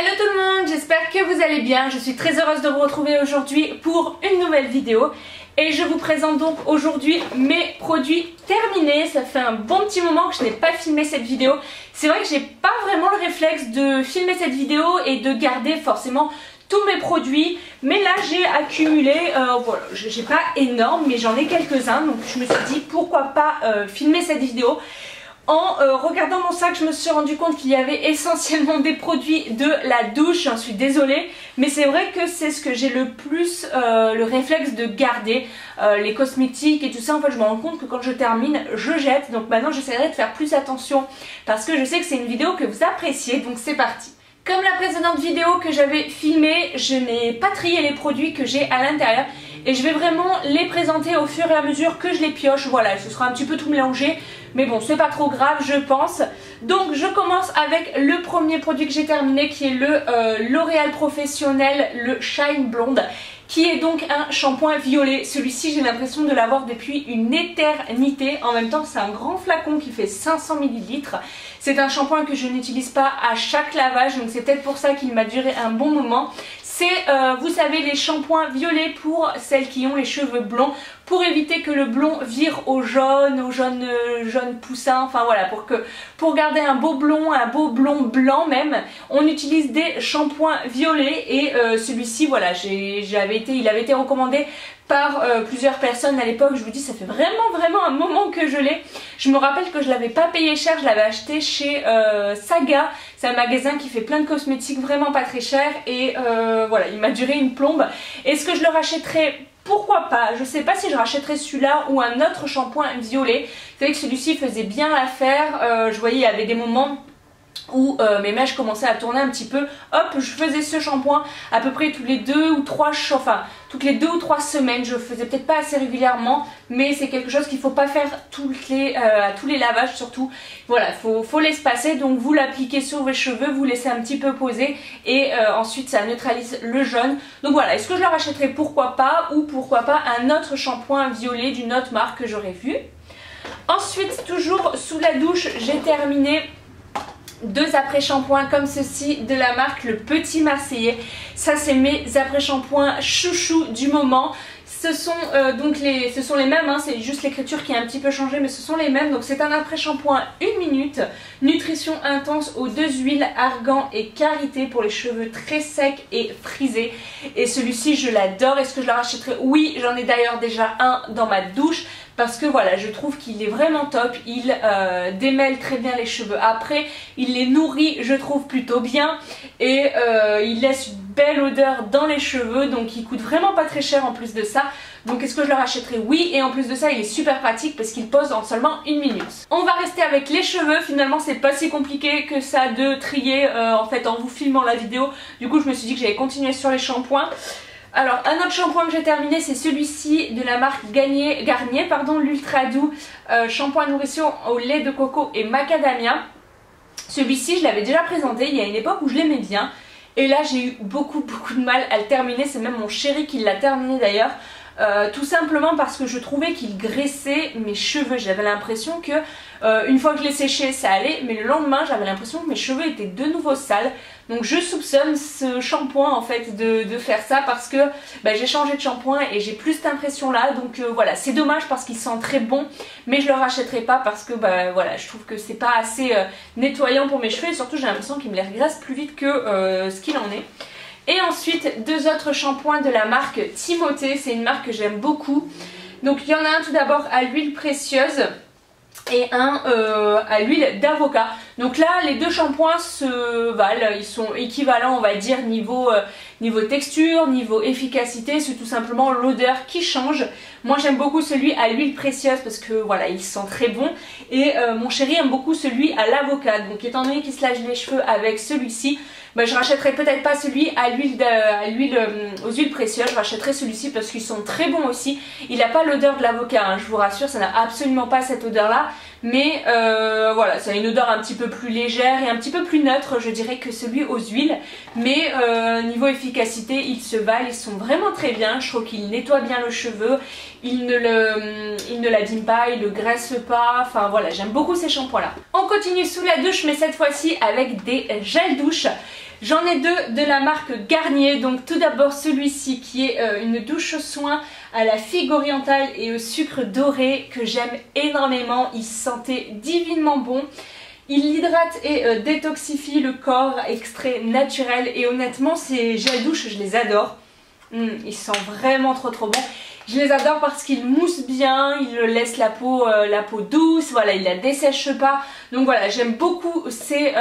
Hello tout le monde, j'espère que vous allez bien. Je suis très heureuse de vous retrouver aujourd'hui pour une nouvelle vidéo. Et je vous présente donc aujourd'hui mes produits terminés. Ça fait un bon petit moment que je n'ai pas filmé cette vidéo. C'est vrai que j'ai pas vraiment le réflexe de filmer cette vidéo et de garder forcément tous mes produits. Mais là j'ai accumulé, voilà, j'ai pas énorme mais j'en ai quelques-uns. Donc je me suis dit pourquoi pas filmer cette vidéo. En regardant mon sac, je me suis rendu compte qu'il y avait essentiellement des produits de la douche. J'en suis désolée, mais c'est vrai que c'est ce que j'ai le plus le réflexe de garder. Les cosmétiques et tout ça, en fait je me rends compte que quand je termine, je jette. Donc maintenant j'essaierai de faire plus attention parce que je sais que c'est une vidéo que vous appréciez, donc c'est parti. Comme la précédente vidéo que j'avais filmée, je n'ai pas trié les produits que j'ai à l'intérieur. Et je vais vraiment les présenter au fur et à mesure que je les pioche. Voilà, ce sera un petit peu tout mélangé. Mais bon, c'est pas trop grave, je pense. Donc je commence avec le premier produit que j'ai terminé, qui est le L'Oréal Professionnel, le Shine Blonde, qui est donc un shampoing violet. Celui-ci, j'ai l'impression de l'avoir depuis une éternité. En même temps, c'est un grand flacon qui fait 500 ml. C'est un shampoing que je n'utilise pas à chaque lavage, donc c'est peut-être pour ça qu'il m'a duré un bon moment. C'est, vous savez, les shampoings violets pour celles qui ont les cheveux blonds, pour éviter que le blond vire au jaune poussin, enfin voilà, pour garder un beau blond blanc même, on utilise des shampoings violets et celui-ci, voilà, il avait été recommandé par plusieurs personnes à l'époque. Je vous dis, ça fait vraiment un moment que je l'ai. Je me rappelle que je l'avais pas payé cher, je l'avais acheté chez Saga. C'est un magasin qui fait plein de cosmétiques vraiment pas très cher et voilà, il m'a duré une plombe. Est-ce que je le rachèterai? Pourquoi pas? Je sais pas si je rachèterai celui-là ou un autre shampoing violet. C'est vrai que celui-ci faisait bien l'affaire. Je voyais, il y avait des moments où mes mèches commençaient à tourner un petit peu. Hop, je faisais ce shampoing à peu près toutes les 2 ou 3 semaines. Je le faisais peut-être pas assez régulièrement, mais c'est quelque chose qu'il faut pas faire à tous les lavages surtout. Voilà, faut l'espacer, donc vous l'appliquez sur vos cheveux, vous laissez un petit peu poser et ensuite ça neutralise le jaune. Donc voilà, est-ce que je le rachèterai? Pourquoi pas, ou pourquoi pas un autre shampoing violet d'une autre marque que j'aurais vu. Ensuite, toujours sous la douche, j'ai terminé deux après-shampoings comme ceci de la marque Le Petit Marseillais. Ça, c'est mes après-shampoings chouchou du moment. Ce sont les mêmes, hein, c'est juste l'écriture qui a un petit peu changé, mais ce sont les mêmes. Donc c'est un après-shampoing 1 minute, nutrition intense aux 2 huiles, argan et karité pour les cheveux très secs et frisés. Et celui-ci, je l'adore. Est-ce que je le rachèterai? Oui, j'en ai d'ailleurs déjà un dans ma douche. Parce que voilà, je trouve qu'il est vraiment top, il démêle très bien les cheveux après, il les nourrit, je trouve, plutôt bien et il laisse une belle odeur dans les cheveux, donc il coûte vraiment pas très cher en plus de ça. Donc est-ce que je le rachèterai? Oui, et en plus de ça il est super pratique parce qu'il pose en seulement 1 minute. On va rester avec les cheveux. Finalement c'est pas si compliqué que ça de trier en fait en vous filmant la vidéo. Du coup je me suis dit que j'allais continuer sur les shampoings. Alors un autre shampoing que j'ai terminé, c'est celui-ci de la marque Garnier, l'Ultra Doux shampoing nourrissant au lait de coco et macadamia. Celui-ci je l'avais déjà présenté il y a une époque où je l'aimais bien. Et là j'ai eu beaucoup de mal à le terminer, c'est même mon chéri qui l'a terminé d'ailleurs. Tout simplement parce que je trouvais qu'il graissait mes cheveux. J'avais l'impression que une fois que je l'ai séché ça allait, mais le lendemain j'avais l'impression que mes cheveux étaient de nouveau sales. Donc je soupçonne ce shampoing en fait de faire ça parce que j'ai changé de shampoing et j'ai plus cette impression là. Donc voilà, c'est dommage parce qu'il sent très bon, mais je le rachèterai pas parce que voilà, je trouve que c'est pas assez nettoyant pour mes cheveux et surtout j'ai l'impression qu'il me les regraisse plus vite que ce qu'il en est. Et ensuite, deux autres shampoings de la marque Timothée. C'est une marque que j'aime beaucoup. Donc il y en a un tout d'abord à l'huile précieuse et un à l'huile d'avocat. Donc là les deux shampoings se valent, ils sont équivalents on va dire niveau texture, niveau efficacité, c'est tout simplement l'odeur qui change. Moi j'aime beaucoup celui à l'huile précieuse parce que voilà il sent très bon et mon chéri aime beaucoup celui à l'avocat. Donc étant donné qu'il se lave les cheveux avec celui-ci, je rachèterai peut-être pas celui à l'huile aux huiles précieuses, je rachèterai celui-ci parce qu'ils sont très bons aussi. Il n'a pas l'odeur de l'avocat, hein, je vous rassure, ça n'a absolument pas cette odeur là, mais voilà, ça a une odeur un petit peu plus légère et un petit peu plus neutre je dirais que celui aux huiles, mais niveau efficacité ils se valent, ils sont vraiment très bien. Je trouve qu'ils nettoient bien le cheveu, ils ne l'abîment pas, ils le graissent pas, enfin voilà, j'aime beaucoup ces shampoings là. On continue sous la douche mais cette fois-ci avec des gels douche. J'en ai deux de la marque Garnier. Donc tout d'abord celui-ci qui est une douche soin à la figue orientale et au sucre doré que j'aime énormément. Il sentait divinement bon. Il hydrate et détoxifie le corps, extrait naturel, et honnêtement ces gels douche je les adore. Ils sentent vraiment trop bon. Je les adore parce qu'ils moussent bien, ils laissent la peau douce, voilà, ils la dessèchent pas. Donc voilà, j'aime beaucoup ces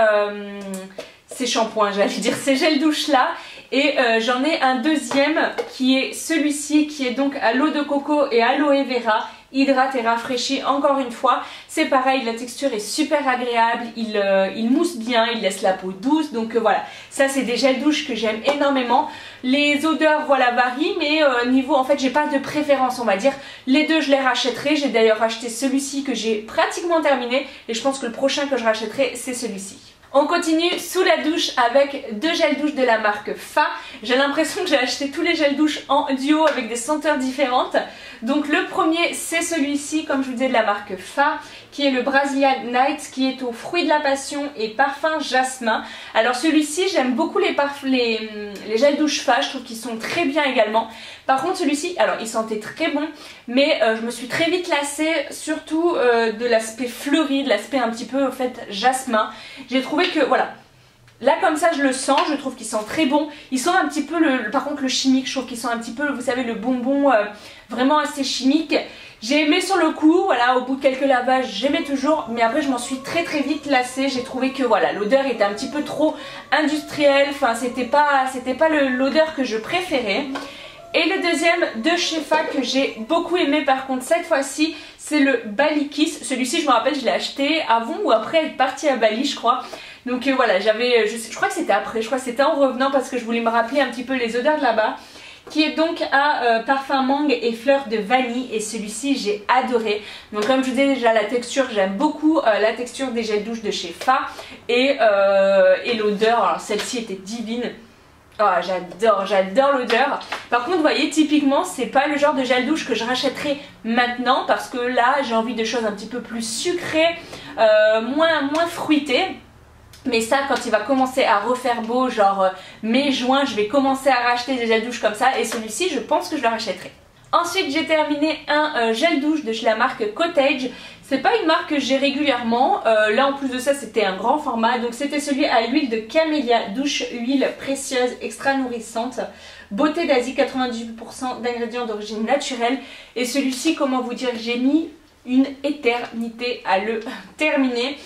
shampoings, j'allais dire ces gels douche là. Et j'en ai un deuxième qui est celui-ci qui est donc à l'eau de coco et aloe vera. Hydrate et rafraîchit encore une fois. C'est pareil, la texture est super agréable, il mousse bien, il laisse la peau douce. Donc voilà, ça c'est des gels douche que j'aime énormément. Les odeurs voilà varient, mais niveau en fait j'ai pas de préférence on va dire. Les deux je les rachèterai, j'ai d'ailleurs acheté celui-ci que j'ai pratiquement terminé. Et je pense que le prochain que je rachèterai c'est celui-ci. On continue sous la douche avec deux gels douche de la marque Fa. J'ai l'impression que j'ai acheté tous les gels douche en duo avec des senteurs différentes. Donc le premier c'est celui-ci comme je vous disais de la marque Fa qui est le Brazilian Night qui est aux fruits de la passion et parfum jasmin. Alors celui-ci j'aime beaucoup les gels douche Fa, je trouve qu'ils sont très bien également. Par contre celui-ci, alors il sentait très bon mais je me suis très vite lassée surtout de l'aspect fleuri, de l'aspect un petit peu en fait jasmin. J'ai trouvé que voilà, là comme ça je le sens, je trouve qu'il sent très bon. Il sent un petit peu par contre le chimique, je trouve qu'il sent un petit peu, vous savez, le bonbon vraiment assez chimique. J'ai aimé sur le coup, voilà, au bout de quelques lavages j'aimais toujours, mais après je m'en suis très vite lassée. J'ai trouvé que voilà, l'odeur était un petit peu trop industrielle, enfin c'était pas l'odeur que je préférais. Et le deuxième de chez Fa que j'ai beaucoup aimé par contre cette fois-ci, c'est le Bali Kiss. Celui-ci je me rappelle je l'ai acheté avant ou après être partie à Bali je crois. Donc voilà, je crois que c'était après, je crois que c'était en revenant parce que je voulais me rappeler un petit peu les odeurs de là-bas. Qui est donc à parfum mangue et fleurs de vanille, et celui-ci j'ai adoré. Donc comme je vous disais déjà la texture, j'aime beaucoup la texture des gels douche de chez Fa et l'odeur, alors celle-ci était divine. Oh, j'adore l'odeur. Par contre, vous voyez, typiquement, c'est pas le genre de gel douche que je rachèterai maintenant parce que là, j'ai envie de choses un petit peu plus sucrées, moins fruitées. Mais ça, quand il va commencer à refaire beau, genre mai, juin, je vais commencer à racheter des gels douche comme ça. Et celui-ci, je pense que je le rachèterai. Ensuite, j'ai terminé un gel douche de chez la marque Cottage. C'est pas une marque que j'ai régulièrement. Là, en plus de ça, c'était un grand format. Donc, c'était celui à l'huile de camélia, douche huile précieuse, extra nourrissante. Beauté d'Asie, 98% d'ingrédients d'origine naturelle. Et celui-ci, comment vous dire, j'ai mis une éternité à le terminer.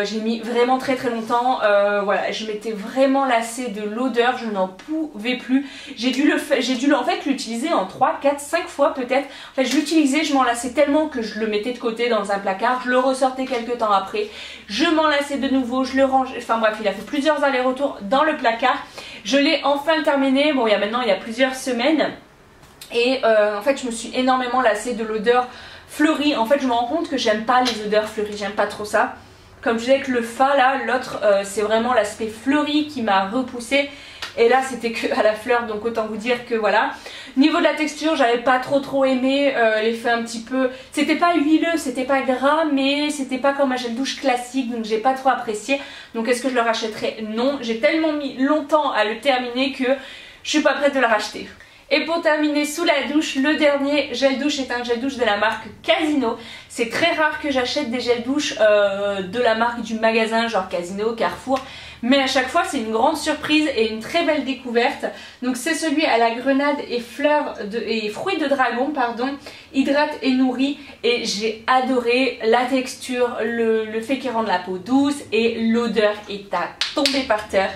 J'ai mis vraiment très longtemps, voilà, je m'étais vraiment lassée de l'odeur, je n'en pouvais plus. J'ai dû en fait l'utiliser en 3, 4, 5 fois peut-être. En fait je l'utilisais, je m'en lassais tellement que je le mettais de côté dans un placard, je le ressortais quelques temps après, je m'en lassais de nouveau, je le rangeais, enfin bref, il a fait plusieurs allers-retours dans le placard. Je l'ai enfin terminé, bon il y a plusieurs semaines. Et en fait je me suis énormément lassée de l'odeur fleurie. En fait je me rends compte que j'aime pas les odeurs fleuries, j'aime pas trop ça. Comme je disais avec le Fa là, l'autre c'est vraiment l'aspect fleuri qui m'a repoussé. Et là c'était que à la fleur, donc autant vous dire que voilà. Niveau de la texture, j'avais pas trop aimé l'effet un petit peu. C'était pas huileux, c'était pas gras, mais c'était pas comme un gel douche classique, donc j'ai pas trop apprécié. Donc est-ce que je le rachèterai? Non, j'ai tellement mis longtemps à le terminer que je suis pas prête de le racheter. Et pour terminer sous la douche, le dernier gel douche est un gel douche de la marque Casino. C'est très rare que j'achète des gels douche de la marque du magasin, genre Casino, Carrefour. Mais à chaque fois c'est une grande surprise et une très belle découverte. Donc c'est celui à la grenade et fruits de dragon, pardon, hydrate et nourrit. Et j'ai adoré la texture, le fait qu'il rende la peau douce, et l'odeur est à tomber par terre.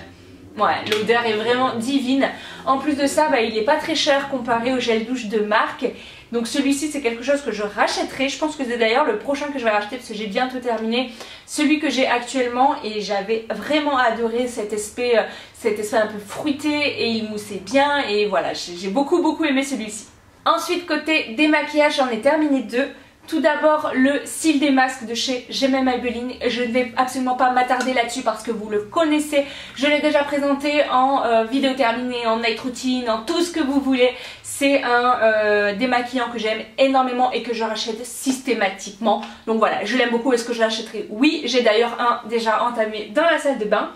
Ouais, l'odeur est vraiment divine. En plus de ça, il n'est pas très cher comparé au gel douche de marque. Donc celui-ci c'est quelque chose que je rachèterai. Je pense que c'est d'ailleurs le prochain que je vais racheter parce que j'ai bientôt terminé celui que j'ai actuellement. Et j'avais vraiment adoré cet aspect un peu fruité, et il moussait bien. Et voilà, j'ai beaucoup aimé celui-ci. Ensuite, côté démaquillage, j'en ai terminé deux. Tout d'abord le cils des masques de chez Gemma Maybelline. Je ne vais absolument pas m'attarder là-dessus parce que vous le connaissez. Je l'ai déjà présenté en vidéo terminée, en night routine, en tout ce que vous voulez. C'est un démaquillant que j'aime énormément et que je rachète systématiquement. Donc voilà, je l'aime beaucoup. Est-ce que je l'achèterai? Oui, j'ai d'ailleurs un déjà entamé dans la salle de bain.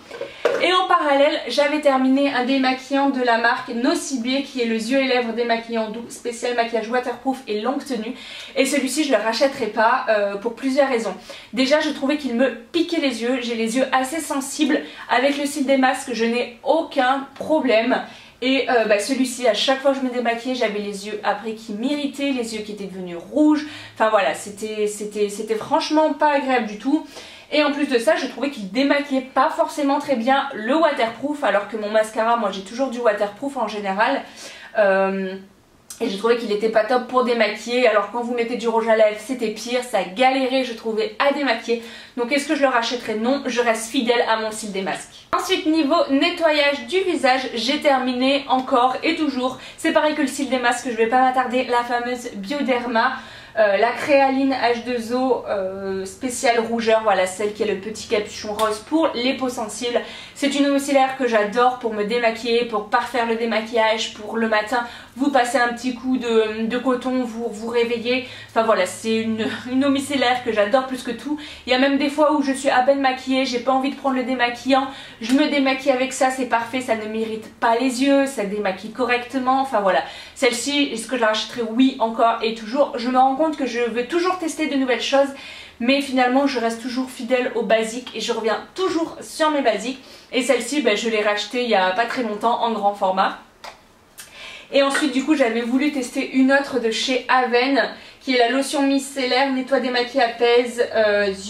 Et en parallèle, j'avais terminé un démaquillant de la marque Nocibé qui est le yeux et lèvres démaquillant doux spécial maquillage waterproof et longue tenue. Et celui-ci je le rachèterai pas pour plusieurs raisons. Déjà je trouvais qu'il me piquait les yeux, j'ai les yeux assez sensibles. Avec le cil des masques je n'ai aucun problème. Et celui-ci, à chaque fois que je me démaquillais, j'avais les yeux après qui m'irritaient, les yeux qui étaient devenus rouges. Enfin voilà, c'était franchement pas agréable du tout. Et en plus de ça, je trouvais qu'il démaquillait pas forcément très bien le waterproof, alors que mon mascara, moi j'ai toujours du waterproof en général. Et je trouvais qu'il n'était pas top pour démaquiller, alors quand vous mettez du rouge à lèvres c'était pire, ça galérait je trouvais à démaquiller. Donc est-ce que je le rachèterai? Non, je reste fidèle à mon cil des masques. Ensuite niveau nettoyage du visage, j'ai terminé encore et toujours, c'est pareil que le cil des masques, je vais pas m'attarder, la fameuse Bioderma. La Créaline H2O spéciale rougeur, voilà celle qui a le petit capuchon rose pour les peaux sensibles. C'est une eau micellaire que j'adore pour me démaquiller, pour parfaire le démaquillage, pour le matin vous passez un petit coup de coton, vous réveillez. Enfin voilà, c'est une eau micellaire que j'adore plus que tout. Il y a même des fois où je suis à peine maquillée, j'ai pas envie de prendre le démaquillant, je me démaquille avec ça, c'est parfait, ça ne m'irrite pas les yeux, ça démaquille correctement. Enfin voilà, celle-ci, est-ce que je la rachèterai? Oui, encore et toujours. Je me rends compte que je veux toujours tester de nouvelles choses, mais finalement je reste toujours fidèle aux basiques et je reviens toujours sur mes basiques. Et celle-ci, je l'ai rachetée il y a pas très longtemps en grand format. Et ensuite du coup j'avais voulu tester une autre de chez Aven qui est la lotion micellaire nettoie, démaquille, apaise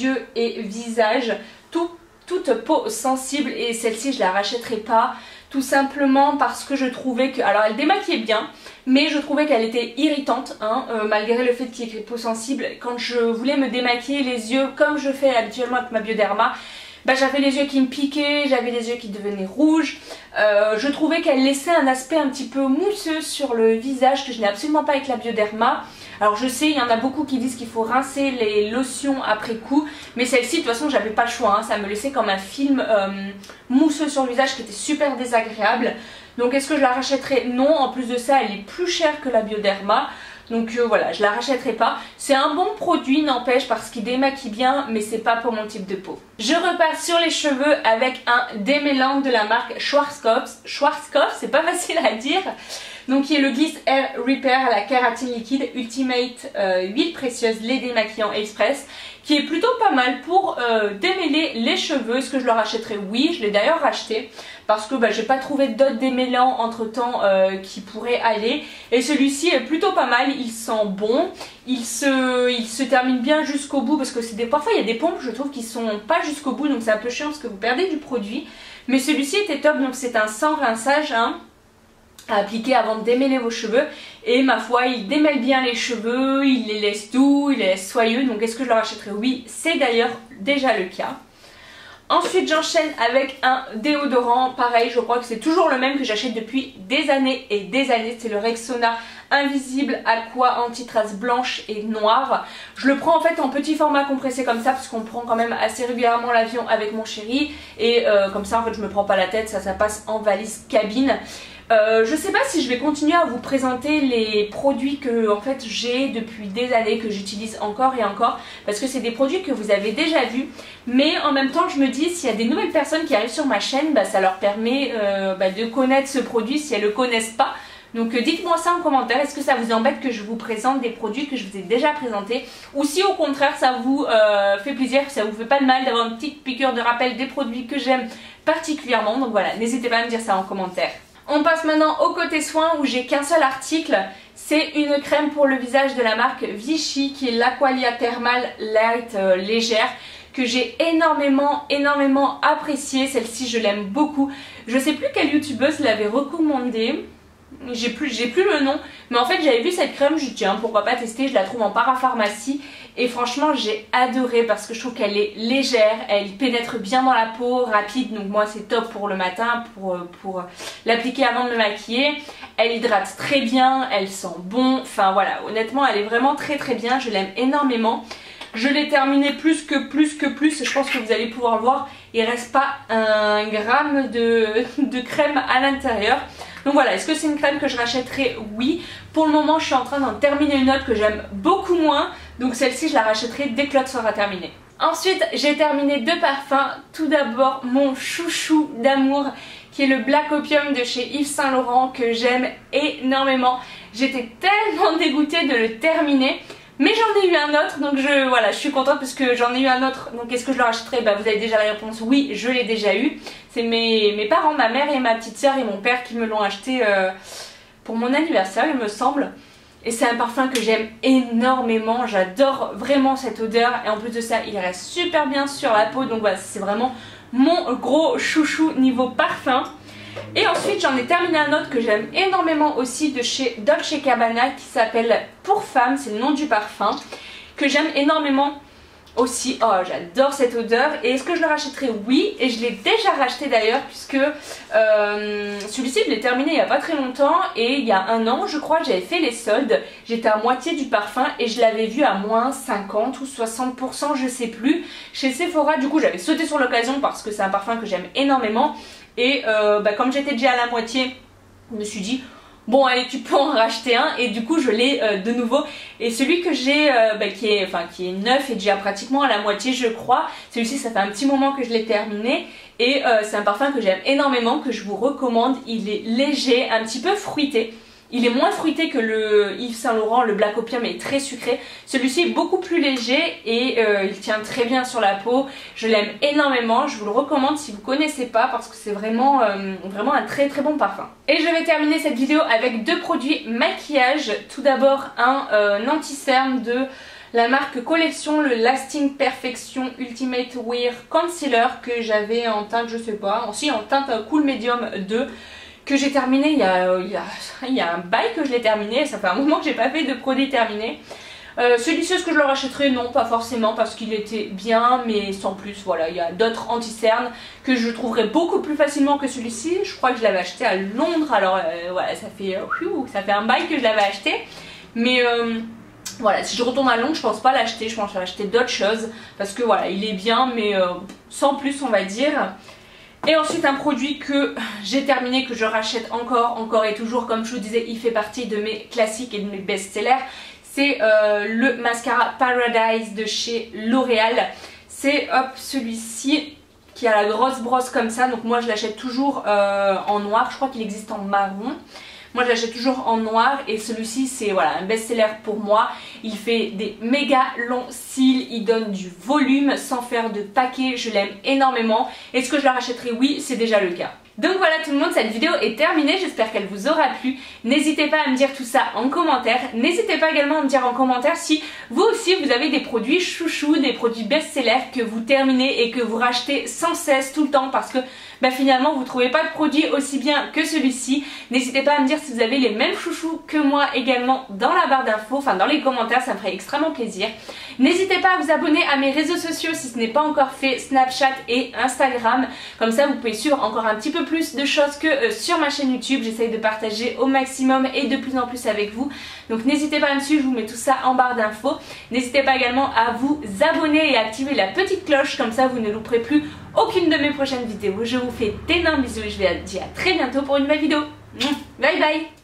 yeux et visage, toute peau sensible. Et celle-ci je la rachèterai pas, tout simplement parce que je trouvais que, alors elle démaquillait bien, mais je trouvais qu'elle était irritante, malgré le fait qu'il y ait écrit peau sensible. Quand je voulais me démaquiller les yeux comme je fais habituellement avec ma Bioderma, j'avais les yeux qui me piquaient, j'avais les yeux qui devenaient rouges. Je trouvais qu'elle laissait un aspect un petit peu mousseux sur le visage que je n'ai absolument pas avec la Bioderma. Alors je sais, il y en a beaucoup qui disent qu'il faut rincer les lotions après coup, mais celle-ci de toute façon j'avais pas le choix, ça me laissait comme un film mousseux sur le visage qui était super désagréable. Donc est-ce que je la rachèterai? Non, en plus de ça elle est plus chère que la Bioderma. Donc voilà, je la rachèterai pas. C'est un bon produit, n'empêche, parce qu'il démaquille bien, mais c'est pas pour mon type de peau. Je repars sur les cheveux avec un démêlant de la marque Schwarzkopf. Schwarzkopf, c'est pas facile à dire. Donc qui est le Gliss Hair Repair à la kératine liquide Ultimate huile précieuse lait démaquillant express, qui est plutôt pas mal pour démêler les cheveux. Est-ce que je le rachèterai? Oui, je l'ai d'ailleurs racheté parce que j'ai pas trouvé d'autres démêlants entre temps qui pourraient aller. Et celui-ci est plutôt pas mal, il sent bon, il se termine bien jusqu'au bout parce que parfois il y a des pompes je trouve qui sont pas jusqu'au bout, donc c'est un peu chiant parce que vous perdez du produit. Mais celui-ci était top, donc c'est un sans rinçage à appliquer avant de démêler vos cheveux. Et ma foi, il démêle bien les cheveux, il les laisse doux, il les laisse soyeux. Donc est-ce que je le rachèterai? Oui, c'est d'ailleurs déjà le cas. Ensuite j'enchaîne avec un déodorant, pareil je crois que c'est toujours le même que j'achète depuis des années et des années, c'est le Rexona Invisible Aqua Anti-Trace blanche et noire. Je le prends en fait en petit format compressé comme ça parce qu'on prend quand même assez régulièrement l'avion avec mon chéri. Et comme ça en fait je me prends pas la tête, ça passe en valise cabine. Je sais pas si je vais continuer à vous présenter les produits que en fait j'ai depuis des années, que j'utilise encore et encore, parce que c'est des produits que vous avez déjà vus, mais en même temps je me dis s'il y a des nouvelles personnes qui arrivent sur ma chaîne, ça leur permet de connaître ce produit si elles le connaissent pas. Donc dites-moi ça en commentaire, est-ce que ça vous embête que je vous présente des produits que je vous ai déjà présentés, ou si au contraire ça vous fait plaisir, que ça vous fait pas de mal d'avoir une petite piqûre de rappel des produits que j'aime particulièrement. Donc voilà, n'hésitez pas à me dire ça en commentaire. On passe maintenant au côté soins où j'ai qu'un seul article, c'est une crème pour le visage de la marque Vichy qui est l'Aqualia Thermal Light légère, que j'ai énormément appréciée. Celle-ci je l'aime beaucoup. Je sais plus quelle youtubeuse l'avait recommandée, j'ai plus le nom, mais en fait j'avais vu cette crème, je dis tiens pourquoi pas tester, je la trouve en parapharmacie et franchement j'ai adoré parce que je trouve qu'elle est légère, elle pénètre bien dans la peau, rapide, donc moi c'est top pour le matin, pour l'appliquer avant de me maquiller. Elle hydrate très bien, elle sent bon, enfin voilà, honnêtement elle est vraiment très bien, je l'aime énormément. Je l'ai terminé plus que je pense que vous allez pouvoir le voir, il reste pas un gramme de crème à l'intérieur. Donc voilà, est-ce que c'est une crème que je rachèterai? Oui. Pour le moment je suis en train d'en terminer une autre que j'aime beaucoup moins, donc celle-ci je la rachèterai dès que l'autre sera terminée. Ensuite j'ai terminé 2 parfums. Tout d'abord mon chouchou d'amour qui est le Black Opium de chez Yves Saint Laurent que j'aime énormément. J'étais tellement dégoûtée de le terminer. Mais j'en ai eu un autre, donc voilà, je suis contente parce que j'en ai eu un autre. Donc est-ce que je le rachèterai? Bah, vous avez déjà la réponse, oui, je l'ai déjà eu. C'est mes parents, ma mère et ma petite soeur et mon père qui me l'ont acheté pour mon anniversaire, il me semble. Et c'est un parfum que j'aime énormément, j'adore vraiment cette odeur. Et en plus de ça, il reste super bien sur la peau, donc voilà, c'est vraiment mon gros chouchou niveau parfum. Et ensuite j'en ai terminé un autre que j'aime énormément aussi de chez Dolce & Gabbana qui s'appelle Pour Femme, c'est le nom du parfum, que j'aime énormément aussi. Oh, j'adore cette odeur. Et est-ce que je le rachèterai? Oui, et je l'ai déjà racheté d'ailleurs puisque celui-ci je l'ai terminé il n'y a pas très longtemps et il y a un an je crois j'avais fait les soldes, j'étais à moitié du parfum et je l'avais vu à moins 50 ou 60% je sais plus chez Sephora. Du coup j'avais sauté sur l'occasion parce que c'est un parfum que j'aime énormément. Et comme j'étais déjà à la moitié, je me suis dit bon allez tu peux en racheter un, et du coup je l'ai de nouveau. Et celui que j'ai qui est neuf et déjà pratiquement à la moitié je crois, celui-ci ça fait un petit moment que je l'ai terminé. Et c'est un parfum que j'aime énormément, que je vous recommande. Il est léger, un petit peu fruité. Il est moins fruité que le Yves Saint Laurent, le Black Opium est très sucré. Celui-ci est beaucoup plus léger et il tient très bien sur la peau. Je l'aime énormément, je vous le recommande si vous ne connaissez pas parce que c'est vraiment un très très bon parfum. Et je vais terminer cette vidéo avec 2 produits maquillage. Tout d'abord un anti-cerne de la marque Collection, le Lasting Perfection Ultimate Wear Concealer que j'avais en teinte, je sais pas, aussi en teinte Cool Medium 2. Que j'ai terminé il y a un bail que je l'ai terminé, ça fait un moment que j'ai pas fait de produit terminé. Celui-ci, est-ce que je le rachèterai? Non, pas forcément parce qu'il était bien, mais sans plus. Voilà, il y a d'autres anti-cernes que je trouverai beaucoup plus facilement que celui-ci. Je crois que je l'avais acheté à Londres, alors voilà, ça fait un bail que je l'avais acheté. Mais voilà, si je retourne à Londres, je pense pas l'acheter, je pense acheter d'autres choses parce que voilà, il est bien, mais sans plus, on va dire. Et ensuite un produit que j'ai terminé, que je rachète encore et toujours, comme je vous disais, il fait partie de mes classiques et de mes best-sellers. C'est le mascara Paradise de chez L'Oréal. C'est celui-ci qui a la grosse brosse comme ça, donc moi je l'achète toujours en noir, je crois qu'il existe en marron. Moi je l'achète toujours en noir et celui-ci c'est voilà, un best-seller pour moi. Il fait des méga longs cils, il donne du volume sans faire de paquet, je l'aime énormément. Est-ce que je la rachèterai? Oui, c'est déjà le cas. Donc voilà tout le monde, cette vidéo est terminée, j'espère qu'elle vous aura plu. N'hésitez pas à me dire tout ça en commentaire. N'hésitez pas également à me dire en commentaire si vous aussi vous avez des produits chouchous, des produits best-sellers que vous terminez et que vous rachetez sans cesse tout le temps parce que finalement vous ne trouvez pas de produit aussi bien que celui-ci. N'hésitez pas à me dire si vous avez les mêmes chouchous que moi également dans la barre d'infos, enfin dans les commentaires, ça me ferait extrêmement plaisir. N'hésitez pas à vous abonner à mes réseaux sociaux si ce n'est pas encore fait, Snapchat et Instagram. Comme ça vous pouvez suivre encore un petit peu plus de choses que sur ma chaîne YouTube. J'essaye de partager au maximum et de plus en plus avec vous. Donc n'hésitez pas à me suivre, je vous mets tout ça en barre d'infos. N'hésitez pas également à vous abonner et à activer la petite cloche, comme ça vous ne louperez plus aucune de mes prochaines vidéos. Je vous fais d'énormes bisous et je vous dis à très bientôt pour une nouvelle vidéo. Bye bye.